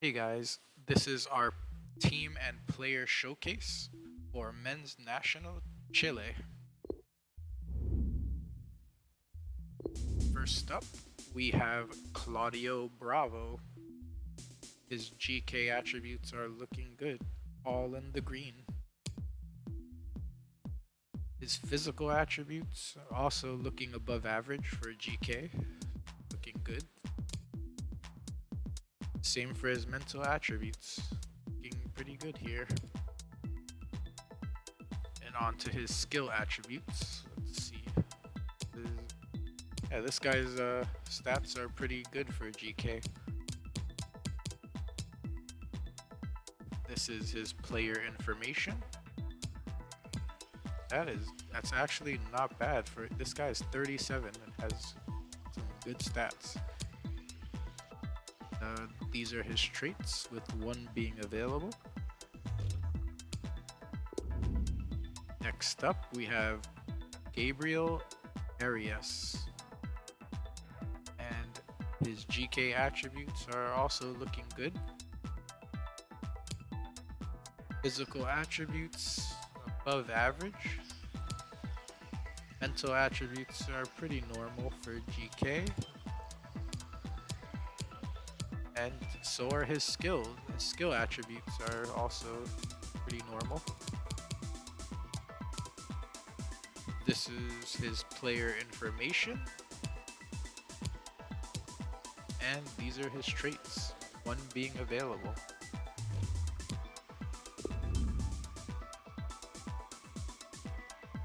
Hey guys, this is our team and player showcase for Men's National Chile. First up, we have Claudio Bravo. His GK attributes are looking good, all in the green. His physical attributes are also looking above average for GK, looking good. Same for his mental attributes, looking pretty good here. And on to his skill attributes. Let's see. Yeah, this guy's stats are pretty good for GK. This is his player information. That's actually not bad for this guy's 37 and has some good stats. These are his traits, with one being available. Next up, we have Gabriel Aries. And his GK attributes are also looking good. Physical attributes above average. Mental attributes are pretty normal for GK. And so are his skills. His skill attributes are also pretty normal. This is his player information. And these are his traits, one being available.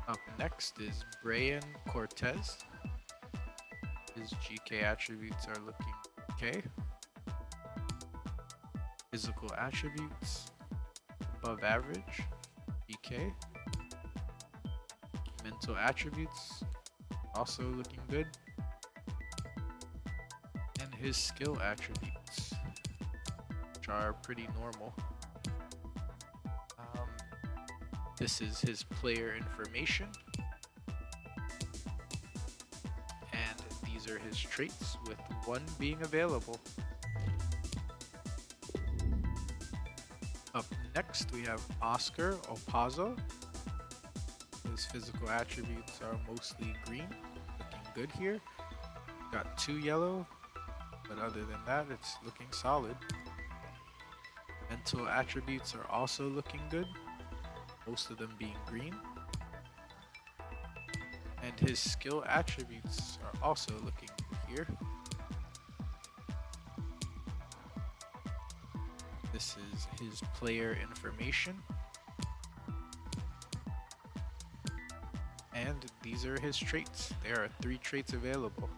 Up next is Bryan Cortez. His GK attributes are looking okay. Physical attributes, above average, GK. Mental attributes, also looking good. And his skill attributes, which are pretty normal. This is his player information. And these are his traits, with one being available. Up next, we have Oscar Pazzo. His physical attributes are mostly green, looking good here. Got 2 yellow, but other than that, it's looking solid. Mental attributes are also looking good, most of them being green. And his skill attributes are also looking good here. This is his player information. And these are his traits. There are 3 traits available.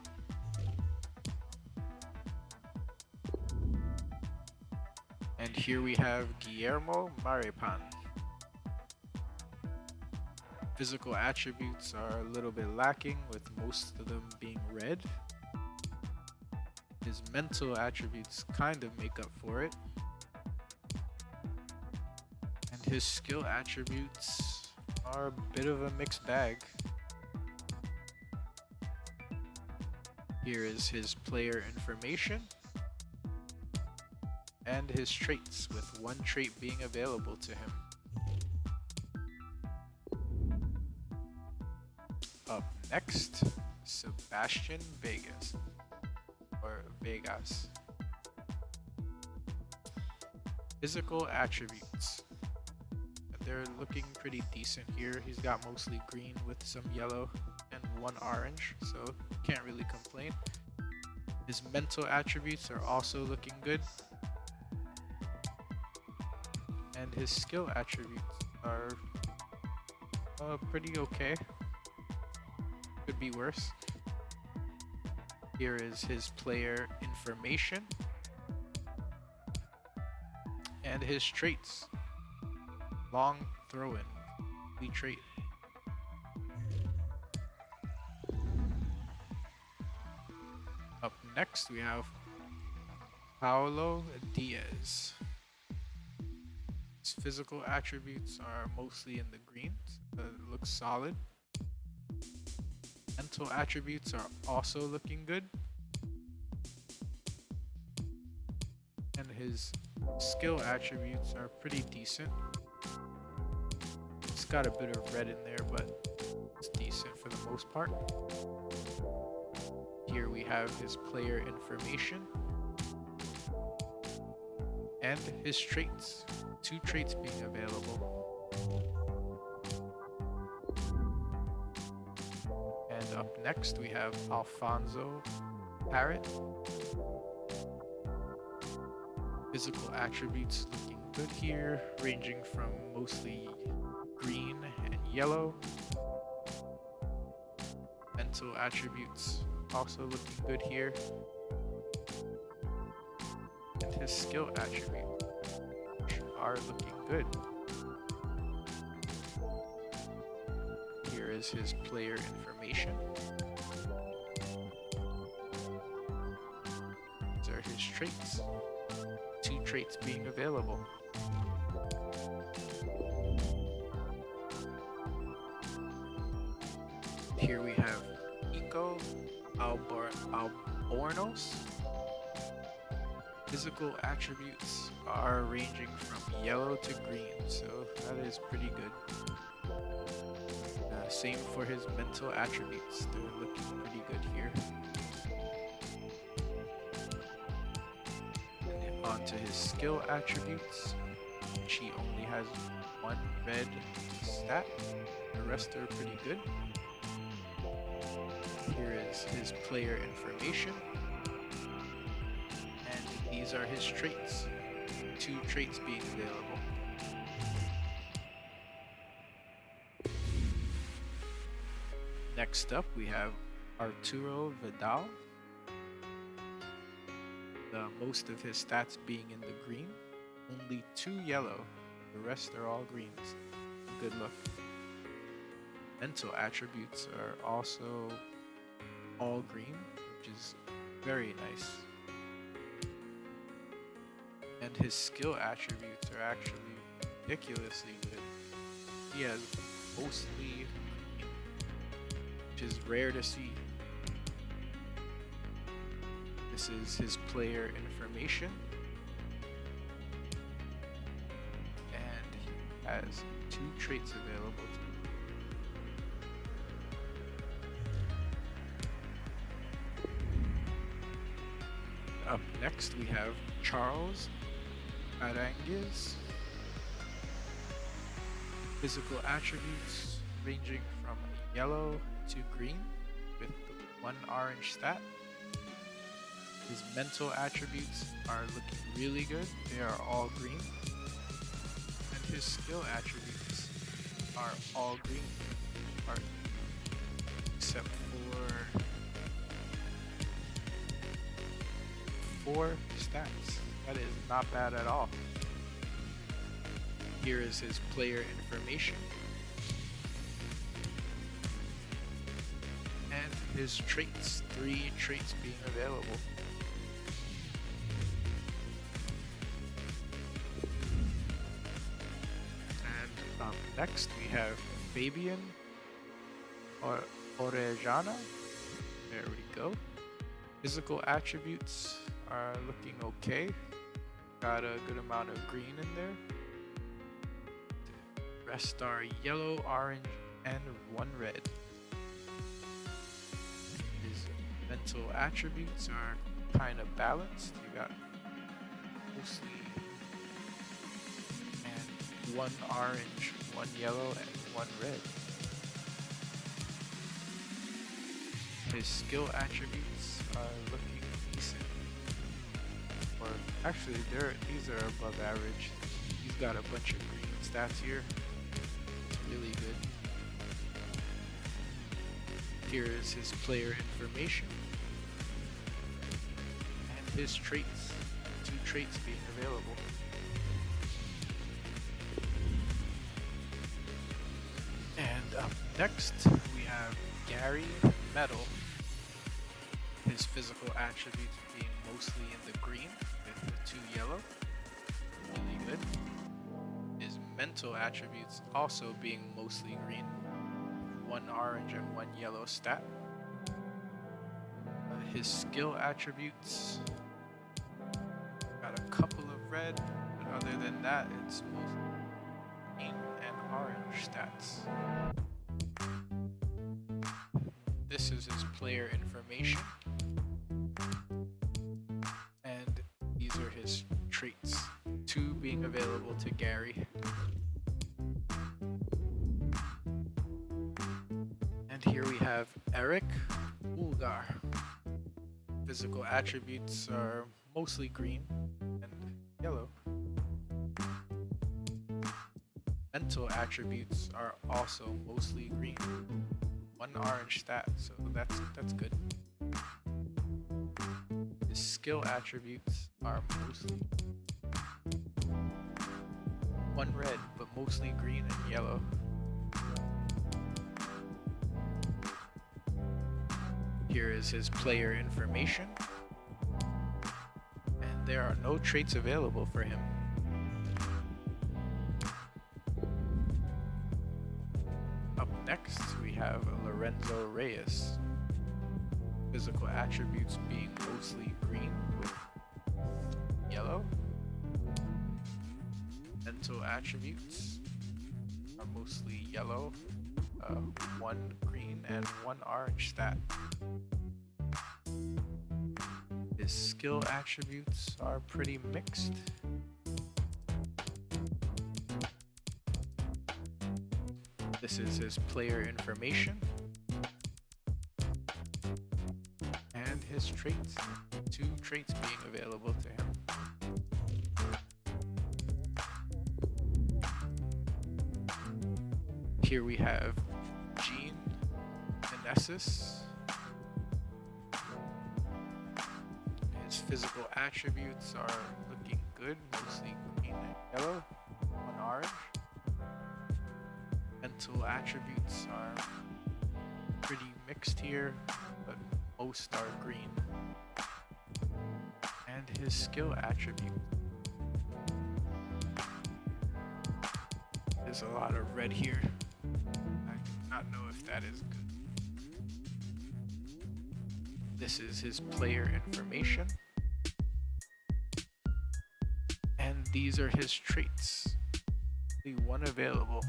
And here we have Guillermo Marepan. Physical attributes are a little bit lacking, with most of them being red. His mental attributes kind of make up for it. And his skill attributes are a bit of a mixed bag. Here is his player information and his traits, with one trait being available to him. Up next, Sebastian Vegas, or Vegas. Physical attributes. They're looking pretty decent here. He's got mostly green with some yellow and 1 orange, so can't really complain. His mental attributes are also looking good. And his skill attributes are pretty okay. Could be worse. Here is his player information and his traits. Long throw-in, complete trait. Up next, we have Paulo Diaz. His physical attributes are mostly in the greens. It looks solid. Mental attributes are also looking good. And his Skill attributes are pretty decent. It's got a bit of red in there, but it's decent for the most part. Here we have his player information and his traits. 2 traits being available. And up next we have Alfonso Parrot. Physical attributes looking good here, ranging from mostly green and yellow. Mental attributes also looking good here. And his skill attributes are looking good. Here is his player information. These are his traits. 2 traits being available. Here we have Nico Albornoz. Physical attributes are ranging from yellow to green, so that is pretty good. Same for his mental attributes, they're looking pretty good here. And on to his skill attributes, which he only has 1 red stat, the rest are pretty good. Here is his player information, and these are his traits. 2 traits being available. Next up we have Arturo Vidal. Most of his stats being in the green, only 2 yellow, the rest are all greens. Good look. Mental attributes are also all green, which is very nice. And his skill attributes are actually ridiculously good. He has mostly green, which is rare to see. This is his player information. And he has 2 traits available to him. Up next we have Charles Arangues. Physical attributes ranging from yellow to green with the 1 orange stat. His mental attributes are looking really good, they are all green. And his skill attributes are all green, except for 4 stats. That is not bad at all. Here is his player information. And his traits, 3 traits being available. And up next we have Fabian Orellana. There we go. Physical attributes are looking okay. Got a good amount of green in there. The rest are yellow, orange, and 1 red. His mental attributes are kind of balanced. You got mostly and 1 orange, 1 yellow, and 1 red. His skill attributes are looking decent. Or actually, these are above average. He's got a bunch of green stats here. It's really good. Here is his player information and his traits. 2 traits being available. And up next, we have Gary Medal. His physical attributes being mostly in the green with the 2 yellow. Really good. His mental attributes also being mostly green. 1 orange and 1 yellow stat. His skill attributes got a couple of red, but other than that, it's mostly green and orange stats. This is his player information, and these are his traits, 2 being available to Gary. And here we have Eric Ulgar. Physical attributes are mostly green and yellow. Mental attributes are also mostly green. 1 orange stat, so that's good. His skill attributes are mostly 1 red, but mostly green and yellow. Here is his player information, and there are no traits available for him. Up next, we have Lorenzo Reyes. Physical attributes being mostly green with yellow. Mental attributes are mostly yellow, 1 green and 1 orange stat. His skill attributes are pretty mixed. This is his player information and his traits, 2 traits being available to him. Here we have Gene Meneses. His physical attributes are looking good, mostly green and yellow, 1 orange. Mental attributes are pretty mixed here, but most are green. And his skill attribute. There's a lot of red here. I do not know if that is good. This is his player information. And these are his traits. Only 1 available.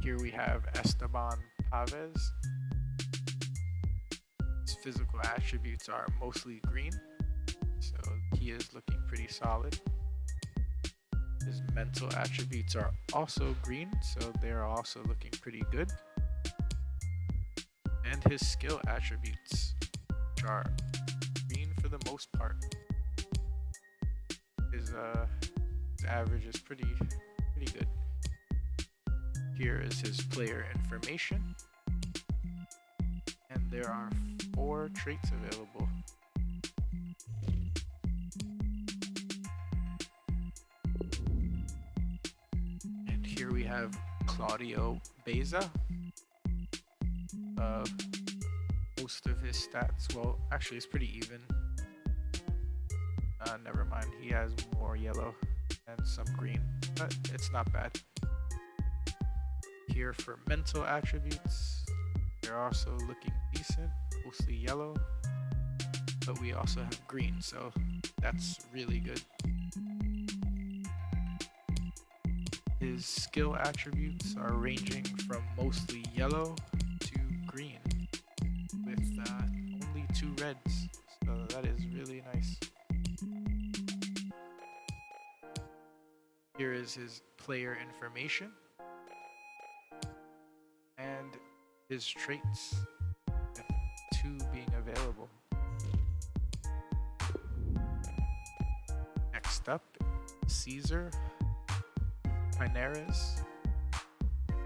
Here we have Esteban Pavez. His physical attributes are mostly green, so he is looking pretty solid. His mental attributes are also green, so they're also looking pretty good. And his skill attributes, which are green for the most part. His average is pretty good. Here is his player information, and there are 4 traits available. And here we have Claudio Bravo. Most of his stats, well, actually it's pretty even. Never mind, he has more yellow and some green, but it's not bad. Here for mental attributes, they're also looking decent, mostly yellow, but we also have green, so that's really good. His skill attributes are ranging from mostly yellow to green, with only 2 reds, so that is really nice. Here is his player information and his traits, with 2 being available. Next up, Caesar Pineris,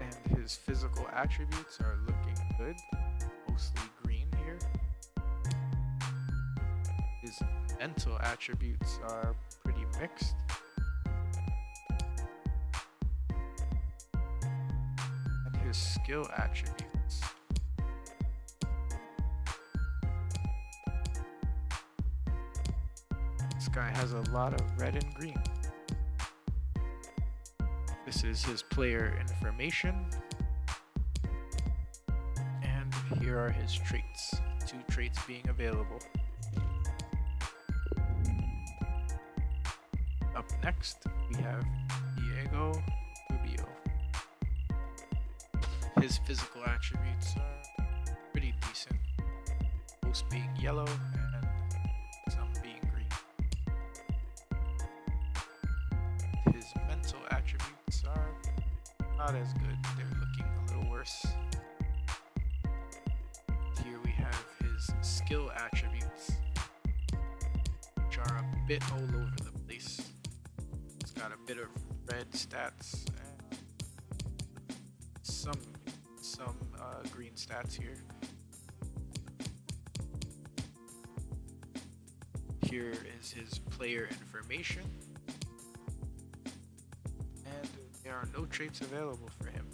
and his physical attributes are looking good, mostly green here. His mental attributes are pretty mixed. And his skill attributes. This guy has a lot of red and green. This is his player information. And here here are his traits. 2 traits being available. Up next, we have Diego Rubio. His physical attributes are pretty decent, most being yellow and some being green. His mental attributes are not as good, they're looking a little worse. Here we have his skill attributes, which are a bit all over the place. It's got a bit of red stats and some green stats here. Here is his player information, and there are no traits available for him.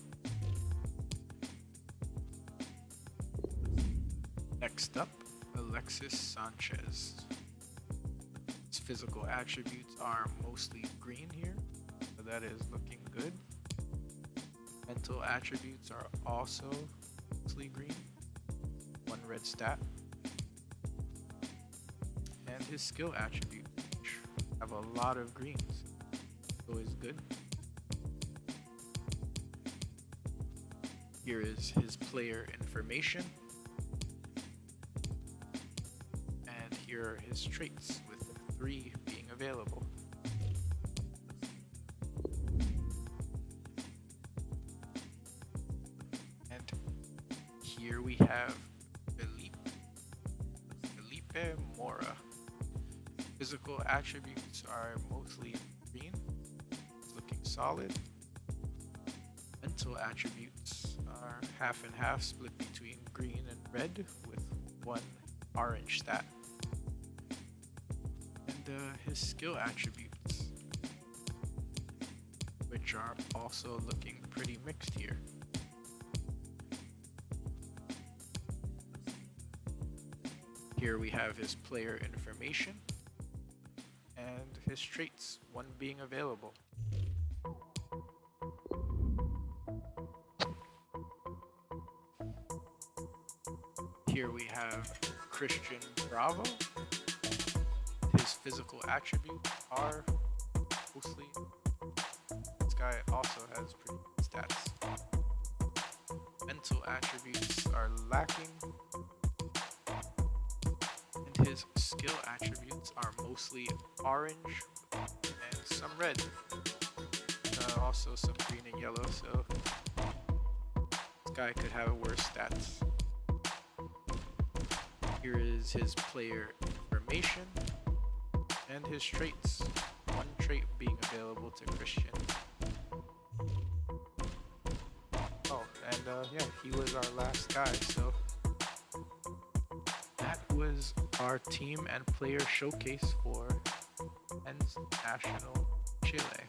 Next up, Alexis Sanchez. His physical attributes are mostly green here, so that is looking good. Mental attributes are also mostly green, 1 red stat. And his skill attributes, which have a lot of greens, always good. Here is his player information, and here are his traits, with 3 being available. And here we have Felipe Mora. Physical attributes are mostly green, it's looking solid. Mental attributes are half and half, split between green and red, with 1 orange stat. And his skill attributes, which are also looking pretty mixed here. Here we have his player information and his traits, 1 being available. Here we have Christian Bravo. His physical attributes are mostly, this guy also has pretty good stats. Mental attributes are lacking, and his skill attributes are mostly orange and some red, also some green and yellow, so this guy could have worse stats. Here is his player information and his traits, 1 trait being available to Christian. Oh, and yeah, he was our last guy, so that was our team and player showcase for Men's National Chile.